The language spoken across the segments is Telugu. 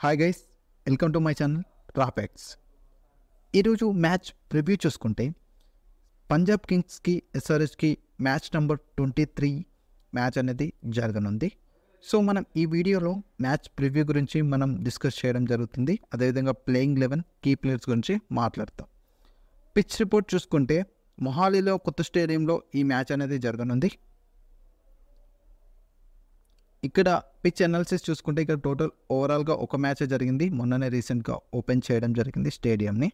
Hi guys, welcome to my channel Rapex. ఈరోజు మ్యాచ్ ప్రివ్యూ చూసుకుంటే పంజాబ్ కింగ్స్కి ఎస్ఆర్హెచ్కి మ్యాచ్ నెంబర్ 23 మ్యాచ్ అనేది జరగనుంది. సో మనం ఈ వీడియోలో మ్యాచ్ ప్రివ్యూ గురించి మనం డిస్కస్ చేయడం జరుగుతుంది. అదేవిధంగా ప్లేయింగ్ 11 కీ ప్లేయర్స్ గురించి మాట్లాడతాం. పిచ్ రిపోర్ట్ చూసుకుంటే మొహాలీలో కొత్త స్టేడియంలో ఈ మ్యాచ్ అనేది జరగనుంది. ఇక్కడ పిచ్ అనాలిసిస్ చూసుకుంటే ఇక్కడ టోటల్ ఓవరాల్గా ఒక మ్యాచ్ జరిగింది. మొన్ననే రీసెంట్గా ఓపెన్ చేయడం జరిగింది స్టేడియంని.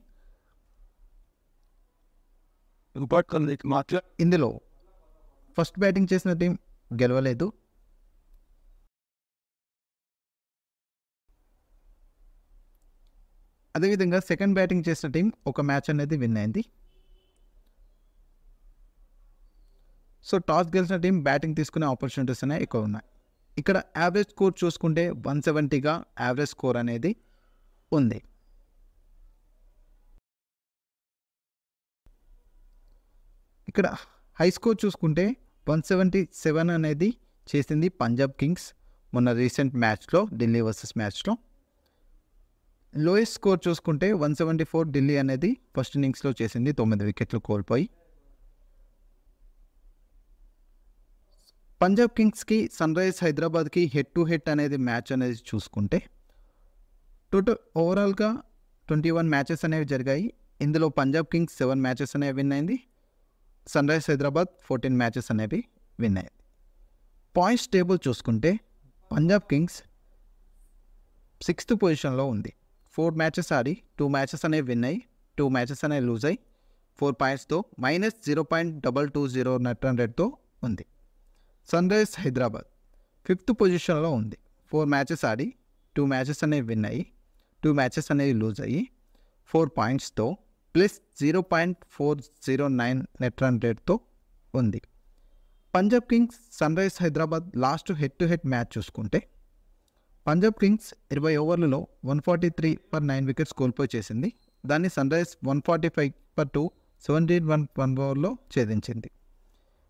ఇందులో ఫస్ట్ బ్యాటింగ్ చేసిన టీం గెలవలేదు. అదేవిధంగా సెకండ్ బ్యాటింగ్ చేసిన టీం ఒక మ్యాచ్ అనేది విన్ అయింది. సో టాస్ గెలిచిన టీం బ్యాటింగ్ తీసుకునే ఆపర్చునిటీస్ అనేవి ఎక్కువ ఉన్నాయి. ఇక్కడ యావరేజ్ స్కోర్ చూసుకుంటే 170గా యావరేజ్ స్కోర్ అనేది ఉంది. ఇక్కడ హై స్కోర్ చూసుకుంటే 177 అనేది చేసింది పంజాబ్ కింగ్స్ మొన్న రీసెంట్ మ్యాచ్లో, ఢిల్లీ వర్సెస్ మ్యాచ్లో. లోయెస్ట్ స్కోర్ చూసుకుంటే 174 ఢిల్లీ అనేది ఫస్ట్ ఇన్నింగ్స్లో చేసింది, 9 వికెట్లు కోల్పోయి. పంజాబ్ కింగ్స్కి సన్ రైజర్స్ హైదరాబాద్కి హెడ్ టు హెడ్ అనేది మ్యాచ్ అనేది చూసుకుంటే టోటల్ ఓవరాల్గా 21 మ్యాచెస్ అనేవి జరిగాయి. ఇందులో పంజాబ్ కింగ్స్ 7 మ్యాచెస్ అనేవి విన్ అయింది. సన్ రైజర్స్ హైదరాబాద్ 14 మ్యాచెస్ అనేవి విన్ అయింది. పాయింట్స్ టేబుల్ చూసుకుంటే పంజాబ్ కింగ్స్ 6th పొజిషన్లో ఉంది. 4 మ్యాచెస్ ఆడి 2 మ్యాచెస్ అనేవి విన్ అయ్యి 2 మ్యాచెస్ అనేవి లూజ్ అయ్యి 4 పాయింట్స్తో -0.220 నెట్ రన్ రేట్తో ఉంది. సన్ రైజర్స్ హైదరాబాద్ 5th పొజిషన్లో ఉంది. 4 మ్యాచెస్ ఆడి 2 మ్యాచెస్ అనేవి విన్ అయ్యి 2 మ్యాచెస్ అనేవి లూజ్ అయ్యి 4 పాయింట్స్తో +0.409 నెట్ రన్ రేట్తో ఉంది. Punjab kings sunrisers Hyderabad last head to head match చూసుకుంటే పంజాబ్ కింగ్స్ 20 ఓవర్లలో 143 ఫర్ 9 వికెట్స్ కోల్పోయి చేసింది. దాన్ని సన్ రైజర్స్ 145 ఫర్ 2 17 1 ఓవర్లో ఛేదించింది.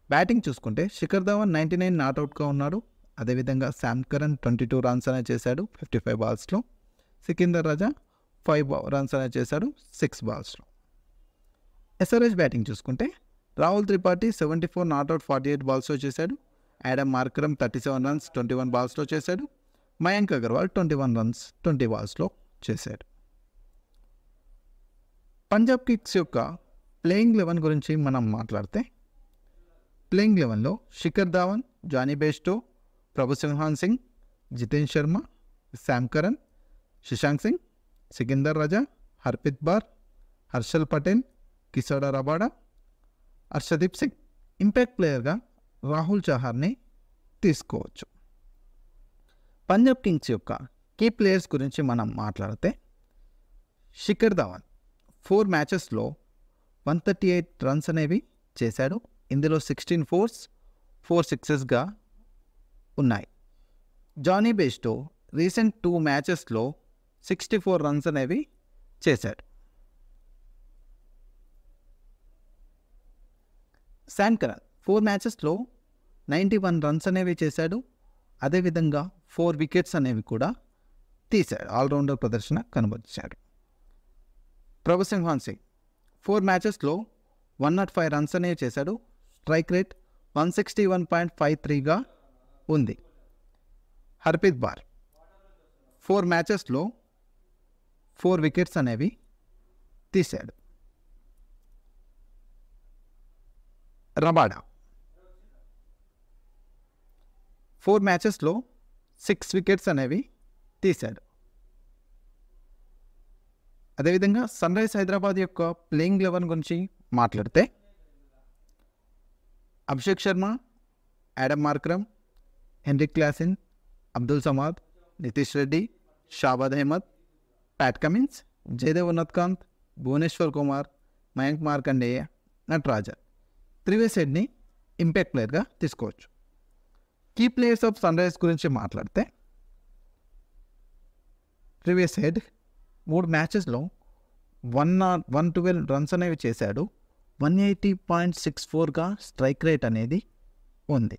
బ్యాటింగ్ చూసుకుంటే శిఖర్ ధవన్ 99 నాట్అవుట్గా ఉన్నాడు. అదేవిధంగా శామ్ కరన్ 22 రన్స్ అనేది చేశాడు 55 బాల్స్లో. సికిందర్ రాజా 5 రన్స్ అనేది చేశాడు 6 బాల్స్లో. ఎస్ఆర్హెచ్ బ్యాటింగ్ చూసుకుంటే రాహుల్ త్రిపాఠి 74 నాట్అవుట్ 48 బాల్స్లో చేశాడు. యాడమ్ మార్కరమ్ 37 రన్స్ 21 బాల్స్లో చేశాడు. మయాంక్ అగర్వాల్ 21 రన్స్ 20 బాల్స్లో చేశాడు. పంజాబ్ కింగ్స్ యొక్క ప్లేయింగ్ 11 గురించి మనం మాట్లాడితే ప్లేయింగ్ 11లో Shikhar Dhawan, Jonny Bairstow, Prabhsimran, Jitesh Sharma, Sam Curran, Shashank Singh, Sikandar Raza, Harpreet Brar, Harshal Patel, Kagiso Rabada, Arshdeep Singh. Impact ప్లేయర్గా రాహుల్ చహార్ని తీసుకోవచ్చు. పంజాబ్ కింగ్స్ యొక్క కీ ప్లేయర్స్ గురించి మనం మాట్లాడితే శిఖర్ ధవన్ 4 మ్యాచెస్లో 138 రన్స్ అనేవి చేశాడు. ఇందులో 16 4s 4 6sగా ఉన్నాయి. జానీ బేస్టో రీసెంట్ 2 మ్యాచెస్లో 64 రన్స్ అనేవి చేశాడు. శామ్ కరన్ 4 మ్యాచెస్లో 91 రన్స్ అనేవి చేశాడు. అదేవిధంగా 4 వికెట్స్ అనేవి కూడా తీశాడు. ఆల్రౌండర్ ప్రదర్శన కనబరిచాడు. ప్రభు సింహాన్ 4 మ్యాచెస్లో 105 రన్స్ అనేవి చేశాడు. స్ట్రైక్ రేట్ 161.53గా ఉంది. హర్ప్రీత్ బార్ 4 మ్యాచెస్లో 4 వికెట్స్ అనేవి తీశాడు. రబాడా 4 మ్యాచెస్లో 6 వికెట్స్ అనేవి తీశాడు. అదేవిధంగా సన్ రైజర్స్ హైదరాబాద్ యొక్క ప్లేయింగ్ 11 గురించి మాట్లాడితే Abhishek Sharma, Aiden Markram, Heinrich Klaasen, Abdul Samad, Nitish Reddy, Shahbaz Ahmed, Pat Cummins, Jaydev Unadkat, Bhuvneshwar Kumar, Mayank Markande, Natarajan. Travis హెడ్ని ఇంపాక్ట్ ప్లేయర్గా తీసుకోవచ్చు. Key players of Sunrisers గురించి మాట్లాడితే త్రివేస్ హెడ్ 3 మ్యాచెస్లో 112 రన్స్ అనేవి చేశాడు. 180.64గా స్ట్రైక్ రేట్ అనేది ఉంది.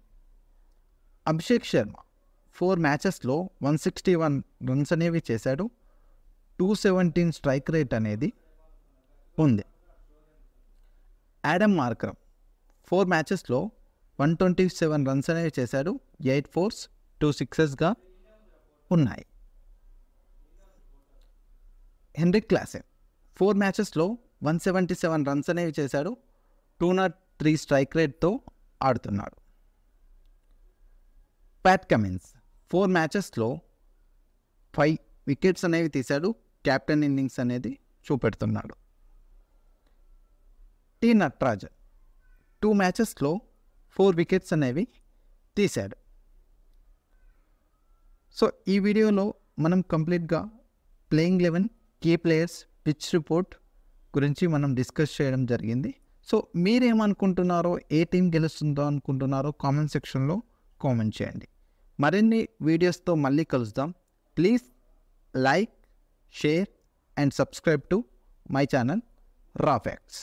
అభిషేక్ శర్మ 4 మ్యాచెస్లో 161 రన్స్ అనేవి చేశాడు. 217 స్ట్రైక్ రేట్ అనేది ఉంది. యాడమ్ మార్కరమ్ 4 మ్యాచెస్లో 127 రన్స్ అనేవి చేశాడు. 8 ఫోర్స్ 2 సిక్సెస్గా ఉన్నాయి. హెన్రిక్ క్లాసెన్ 4 మ్యాచెస్లో 177 రన్స్ అనేవి చేశాడు. 203 స్ట్రైక్ రేట్తో ఆడుతున్నాడు. ప్యాట్ కమిన్స్ 4 మ్యాచెస్లో 5 వికెట్స్ అనేవి తీశాడు. క్యాప్టెన్ ఇన్నింగ్స్ అనేది చూపెడుతున్నాడు. టి నటరాజన్ 2 మ్యాచెస్లో 4 వికెట్స్ అనేవి తీశాడు. సో ఈ వీడియోలో మనం కంప్లీట్గా playing 11 key players pitch report గురించి మనం డిస్కస్ చేయడం జరిగింది. సో మీరేమనుకుంటున్నారో, ఏ టీం గెలుస్తుందో అనుకుంటున్నారో కామెంట్ సెక్షన్లో కామెంట్ చేయండి. మరిన్ని వీడియోస్తో మళ్ళీ కలుద్దాం. Please like, share and subscribe to my channel రా ఫ్యాక్ట్స్.